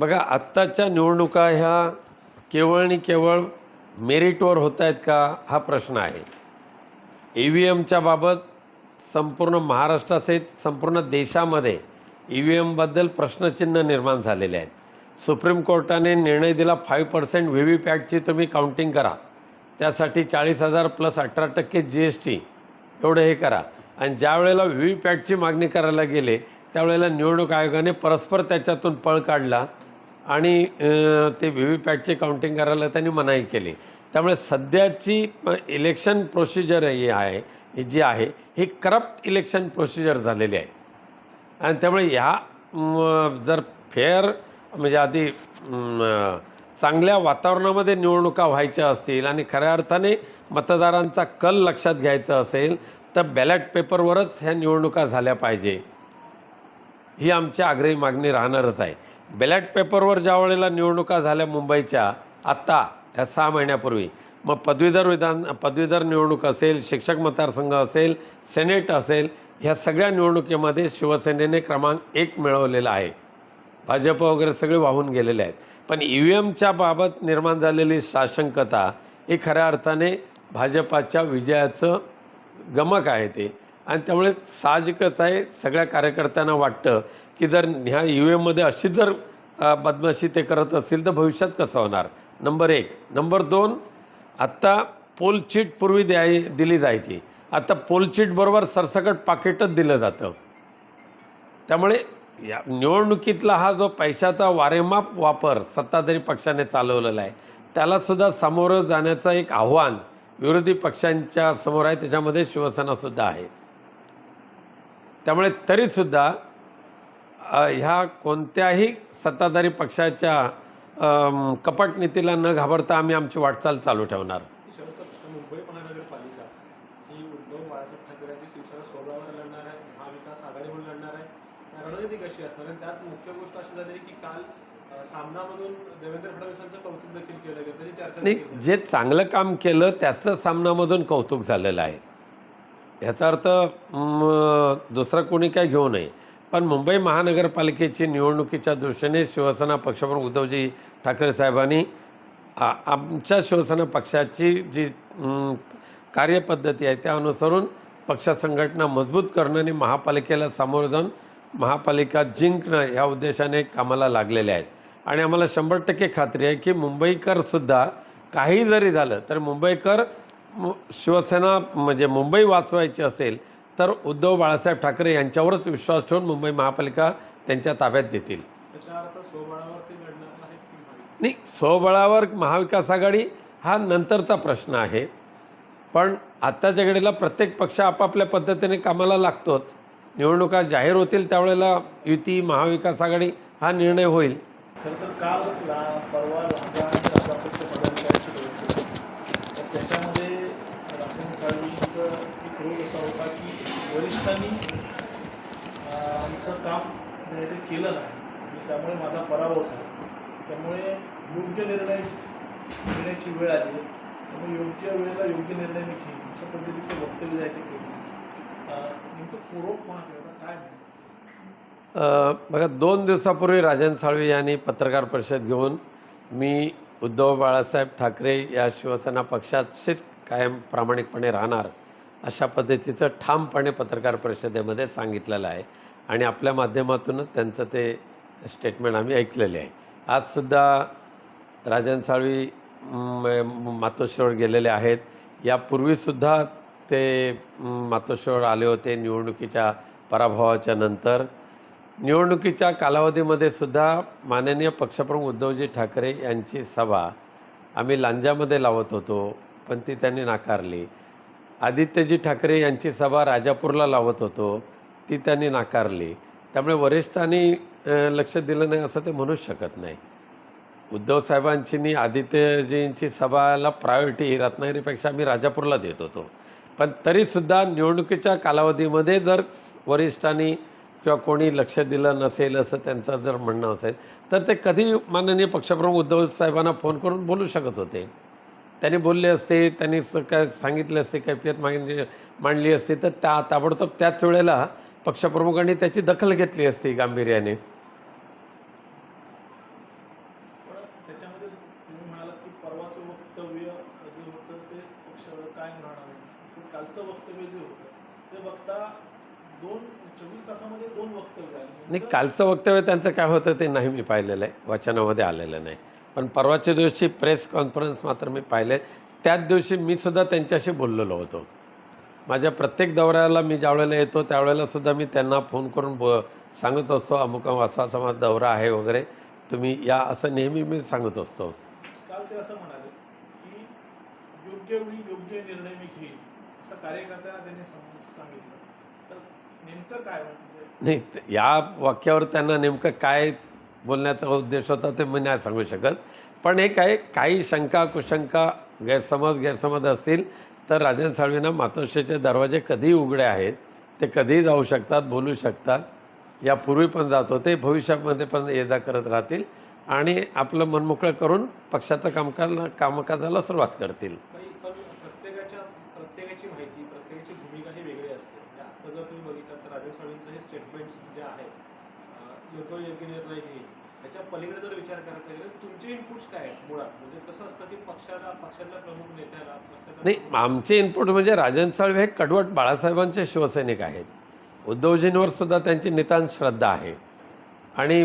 बघा आत्ताच्या निवडणुका ह्या केवळ आणि केवळ मेरिटवर होत आहेत का हा प्रश्न आहे. EVMच्या बाबत संपूर्ण महाराष्ट्रासहित संपूर्ण देशामध्ये EVMबद्दल प्रश्नचिन्ह निर्माण झालेले आहेत. सुप्रीम कोर्टाने निर्णय दिला 5% व्हीव्हीपॅटची तुम्ही काउंटिंग करा, त्यासाठी 40,000 प्लस 18% GST एवढं हे करा. आणि ज्या वेळेला व्हीव्हीपॅटची मागणी करायला गेले त्यावेळेला निवडणूक आयोगाने परस्पर त्याच्यातून पळ काढला आणि ते व्हीव्हीपॅटची काउंटिंग करायला त्यांनी मनाई केली. त्यामुळे सध्याची इलेक्शन प्रोसिजर ही जी आहे ही करप्ट इलेक्शन प्रोसिजर झालेली आहे. आणि त्यामुळे ह्या जर फेअर म्हणजे आधी चांगल्या वातावरणामध्ये निवडणुका व्हायच्या असतील आणि खऱ्या अर्थाने मतदारांचा कल लक्षात घ्यायचा असेल तर बॅलेट पेपरवरच ह्या निवडणुका झाल्या पाहिजे, ही आमची आग्रही मागणी राहणारच आहे. बॅलेट पेपरवर ज्या वेळेला निवडणुका झाल्या मुंबईच्या आत्ता ह्या 6 महिन्यापूर्वी, मग पदवीधर निवडणूक असेल, शिक्षक मतदारसंघ असेल, सेनेट असेल, ह्या सगळ्या निवडणुकीमध्ये शिवसेनेने क्रमांक 1 मिळवलेला आहे. भाजप वगैरे सगळे वाहून गेलेले आहेत. पण EVMच्या बाबत निर्माण झालेली साशंकता ही खऱ्या अर्थाने भाजपाच्या विजयाचं गमक आहे ते. आणि त्यामुळे साहजिकच आहे सगळ्या कार्यकर्त्यांना वाटतं की जर ह्या EVMमध्ये अशीच जर बदमाशी ते करत असतील तर भविष्यात कसं होणार. नंबर 1. नंबर 2, आत्ता पोल चीट पूर्वी दिली जायची, आता पोल चीटबरोबर सरसकट पाकिटच दिलं जातं. त्यामुळे या निवडणुकीतला हा जो पैशाचा वारेमाप वापर सत्ताधारी पक्षाने चालवलेला आहे त्यालासुद्धा सामोरं जाण्याचं एक आव्हान विरोधी पक्षांच्या समोर आहे, त्याच्यामध्ये शिवसेनासुद्धा आहे. त्यामुळे तरीसुद्धा ह्या कोणत्याही सत्ताधारी पक्षाच्या कपट नीतीला न घाबरता आम्ही आमची वाटचाल चालू ठेवणार. मुंबई महानगरपालिका ही उद्धव बाळासाहेब ठाकरेंची शिवसेना स्वबळावर लढणार आहे, महाविकास आघाडीवर लढणार आहे. रणनीती कशी असणार आहे? त्यात मुख्य गोष्ट अशी झाली की काल सामनामधून देवेंद्र फडणवीसांचं कौतुक देखील केलं गेलं, त्याची चर्चा नाही. जे चांगलं काम केलं त्याचं सामनामधून कौतुक झालेलं आहे, ह्याचा अर्थ दुसरं कोणी काय घेऊ नये. पण मुंबई महानगरपालिकेची निवडणुकीच्या दृष्टीने शिवसेना पक्षप्रमुख उद्धवजी ठाकरे साहेबांनी आमच्या शिवसेना पक्षाची जी कार्यपद्धती आहे त्या अनुसरून पक्ष संघटना मजबूत करणं आणि महापालिकेला सामोरं जाऊन महापालिका जिंकणं या उद्देशाने कामाला लागलेले आहेत. आणि आम्हाला 100% खात्री आहे की मुंबईकरसुद्धा काही जरी झालं तर मुंबईकर शिवसेना म्हणजे मुंबई वाचवायची असेल तर उद्धव बाळासाहेब ठाकरे यांच्यावरच विश्वास ठेवून मुंबई महापालिका त्यांच्या ताब्यात देतील. नाही, स्वबळावर महाविकास आघाडी हा नंतरचा प्रश्न आहे. पण आत्ताच्या घडीला प्रत्येक पक्ष आपापल्या पद्धतीने कामाला लागतोच. निवडणुका जाहीर होतील त्यावेळेला युती महाविकास आघाडी हा निर्णय होईल. खरं तर काल परवा त्याच्यामध्ये राशन साळवींचं एक रोल असा होता की वरिष्ठांनी आमचं काम ते केलं नाही, त्यामुळे माझा पराभव झाला. त्यामुळे योग्य निर्णय घेण्याची वेळ आली, त्यामुळे योग्य वेळेला योग्य निर्णय मी घेईन अशा पद्धतीचं वक्तव्य आहे ते केलं. नेमकं पूर्व काय बघा 2 दिवसापूर्वी राजन साळवी यांनी पत्रकार परिषद घेऊन मी उद्धव बाळासाहेब ठाकरे या शिवसेना पक्षाशीच कायम प्रामाणिकपणे राहणार अशा पद्धतीचं ठामपणे पत्रकार परिषदेमध्ये सांगितलेलं आहे. आणि आपल्या माध्यमातूनच त्यांचं ते स्टेटमेंट आम्ही ऐकलेले आहे. आजसुद्धा राजन साळवी मातोश्रीवर गेलेले आहेत. यापूर्वीसुद्धा ते मातोश्रीवर आले होते निवडणुकीच्या पराभवाच्या नंतर. निवडणुकीच्या कालावधीमध्ये सुद्धा माननीय पक्षप्रमुख उद्धवजी ठाकरे यांची सभा आम्ही लांजामध्ये लावत होतो पण ती त्यांनी नाकारली. आदित्यजी ठाकरे यांची सभा राजापूरला लावत होतो ती त्यांनी नाकारली. त्यामुळे वरिष्ठांनी लक्ष दिलं नाही असं ते म्हणूच शकत नाही. उद्धव साहेबांची आणि आदित्यजींची सभाला प्रायोरिटी रत्नागिरीपेक्षा आम्ही राजापूरला देत होतो. पण तरीसुद्धा निवडणुकीच्या कालावधीमध्ये जर वरिष्ठांनी किंवा कोणी लक्ष दिलं नसेल असं त्यांचं जर म्हणणं असेल तर ते कधी माननीय पक्षप्रमुख उद्धव साहेबांना फोन करून बोलू शकत होते. त्यांनी बोलले असते, त्यांनी काय सांगितले असते, कैफियत मांडली असते तर ताबडतोब त्याच वेळेला पक्षप्रमुखांनी त्याची दखल घेतली असती गांभीर्याने. त्याच्यामध्ये तुम्ही म्हणालात की परवाचं वक्तव्य जे होतं ते पक्ष कायम राहणार नाही. पण कालचं वक्तव्य जे होतं ते बघता 24 तासामध्ये 2 वक्तव्य आली. नाही, कालचं वक्तव्य त्यांचं काय होतं ते नाही मी पाहिलेलं आहे, वाचनामध्ये आलेलं नाही. पण परवाच्या दिवशी प्रेस कॉन्फरन्स मात्र मी पाहिले. त्याच दिवशी मी सुद्धा त्यांच्याशी बोललेलो होतो. माझ्या प्रत्येक दौऱ्याला मी ज्यावेळेला येतो त्यावेळेला सुद्धा मी त्यांना फोन करून सांगत असतो, अमुक असा असा माझा दौरा आहे वगैरे, तुम्ही या, असं नेहमी मी सांगत असतो. काल ते असं म्हणाले की योग्य वेळी योग्य निर्णय मी घेईन असं कार्यकर्त्यांना त्यांनी सांगितलं. तर नेमकं काय म्हणजे नाही, या वाक्यावर त्यांना नेमकं काय बोलण्याचा उद्देश होता ते मी नाही सांगू शकत. पण एक आहे, काही शंका कुशंका गैरसमज असतील तर राजन साळवींना मातोश्रीचे दरवाजे कधीही उघडे आहेत. ते कधीही जाऊ शकतात, बोलू शकतात. यापूर्वी पण जात होते, भविष्यामध्ये पण ये जा करत राहतील आणि आपलं मनमोकळं करून पक्षाचं कामकाजाला सुरुवात करतील. पण प्रत्येकाची माहिती, प्रत्येकाची भूमिका ही वेगळी असते. म्हणजे आता जर तुम्ही बघितलं तर राजन साळवींचं हे स्टेटमेंट्स जे आहे, योग्य निर्णय घेईल, याच्या पलीकडे जर विचार करायचा गेला तुमचे इनपुट्स काय आहेत मुळात? म्हणजे कसं असतं की पक्षातल्या प्रमुख नेत्याला नाही, आमचे इनपुट म्हणजे राजन साळवे हे कडवट बाळासाहेबांचे शिवसैनिक आहेत. उद्धवजींवर सुद्धा त्यांची नितांत श्रद्धा आहे आणि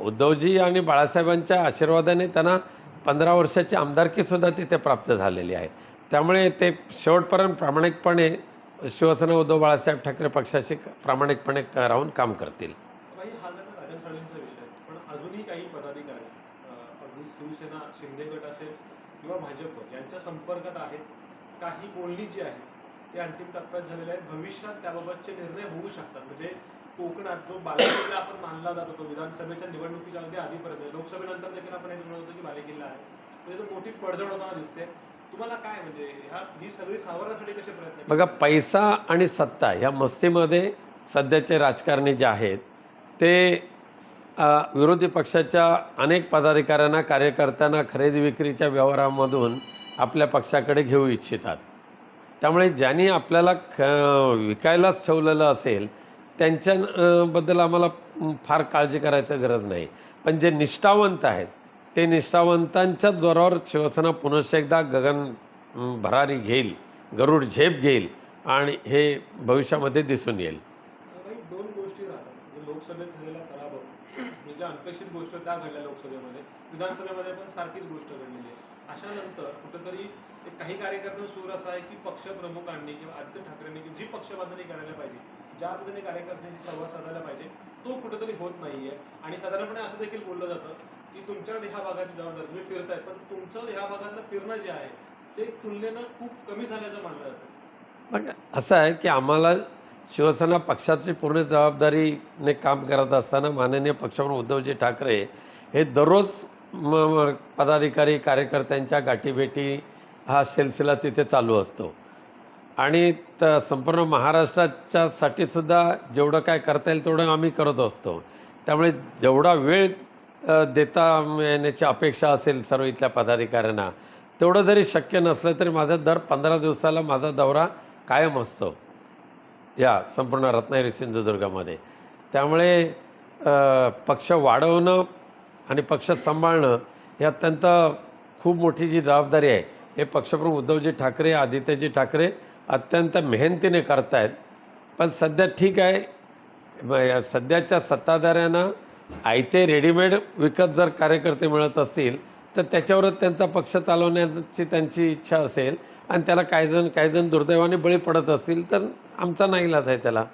उद्धवजी आणि बाळासाहेबांच्या आशीर्वादाने त्यांना 15 वर्षाची आमदारकीसुद्धा तिथे प्राप्त झालेली आहे. त्यामुळे ते शेवटपर्यंत प्रामाणिकपणे शिवसेना उद्धव बाळासाहेब ठाकरे पक्षाशी प्रामाणिकपणे राहून काम करतील. बाई, हा झाला राजन साळवींचा विषय. पण अजूनही काही पदाधिकारी अगदी शिवसेना शिंदे गट असेल किंवा भाजप यांच्या संपर्कात आहेत. काही बोलणी जी आहे ते अंतिम टप्प्यात झालेले आहेत. भविष्यात त्याबाबतचे निर्णय होऊ शकतात. म्हणजे कोकणात जो बालेकिल्ला आपण मानला जात होतो विधानसभेच्या निवडणुकीच्या अगदी आधीपर्यंत, लोकसभेनंतर देखील आपण हे म्हणत होतो की बालेकिल्ला आहे, म्हणजे तो मोठी पडझड होताना दिसते. तुम्हाला काय म्हणजे ही सगळी सावरण्यासाठी कसे प्रयत्न? बघा, पैसा आणि सत्ता ह्या मस्तीमध्ये सध्याचे राजकारणी जे आहेत ते विरोधी पक्षाच्या अनेक पदाधिकाऱ्यांना, कार्यकर्त्यांना खरेदी विक्रीच्या व्यवहारामधून आपल्या पक्षाकडे घेऊ इच्छितात. त्यामुळे ज्यांनी आपल्याला विकायलाच ठेवलेलं असेल त्यांच्याबद्दल आम्हाला फार काळजी करायची गरज नाही. पण जे निष्ठावंत आहेत ते निष्ठावंतांच्या जोरावर शिवसेना पुनश्च एकदा गगन भरारी घेईल, गरुड झेप घेईल आणि हे भविष्यामध्ये दिसून येईल. काही 2 गोष्टी राहतात. म्हणजे लोकसभेत झालेला पराभव, म्हणजे ज्या अनपेक्षित गोष्टी त्या घडल्या लोकसभेमध्ये, विधानसभेमध्ये पण सारखीच गोष्ट घडलेली आहे. अशानंतर कुठेतरी काही कार्यकर्त्यांचा सूर असा आहे की पक्षप्रमुखांनी किंवा आदित्य ठाकरेंनी जी पक्षबांधणी करायला पाहिजे, ज्या पद्धतीने कार्यकर्त्यांशी संवाद साधायला पाहिजे, तो कुठेतरी होत नाहीये. आणि साधारणपणे असं देखील बोललं जातं की तुमच्याकडे ह्या भागाची जबाबदारी, तुम्ही फिरताय पण तुमचं ह्या भागातलं फिरणं जे आहे ते तुलनेनं खूप कमी झाल्याचं मानलं जातं. मग असं आहे की आम्हाला शिवसेना पक्षाची पूर्ण जबाबदारीने काम करत असताना माननीय पक्षप्रमुख उद्धवजी ठाकरे हे दररोज पदाधिकारी कार्यकर्त्यांच्या गाठीभेटी हा सिलसिला तिथे चालू असतो आणि संपूर्ण महाराष्ट्राच्यासाठी सुद्धा जेवढं काय करता येईल तेवढं आम्ही करत असतो. त्यामुळे जेवढा वेळ देता येण्याची अपेक्षा असेल सर्व इथल्या पदाधिकाऱ्यांना, तेवढं जरी शक्य नसलं तरी माझा दर 15 दिवसाला माझा दौरा कायम असतो या संपूर्ण रत्नागिरी सिंधुदुर्गामध्ये. त्यामुळे पक्ष वाढवणं आणि पक्ष सांभाळणं ही अत्यंत खूप मोठी जी जबाबदारी आहे हे पक्षप्रमुख उद्धवजी ठाकरे, आदित्यजी ठाकरे अत्यंत मेहनतीने करत आहेत. पण सध्या ठीक आहे, सध्याच्या सत्ताधाऱ्यांना आयते रेडीमेड विकत जर कार्यकर्ते मिळत असतील तर त्याच्यावरच त्यांचा पक्ष चालवण्याची त्यांची इच्छा असेल आणि त्याला काही जण दुर्दैवाने बळी पडत असतील तर आमचा नाईलाज आहे त्याला.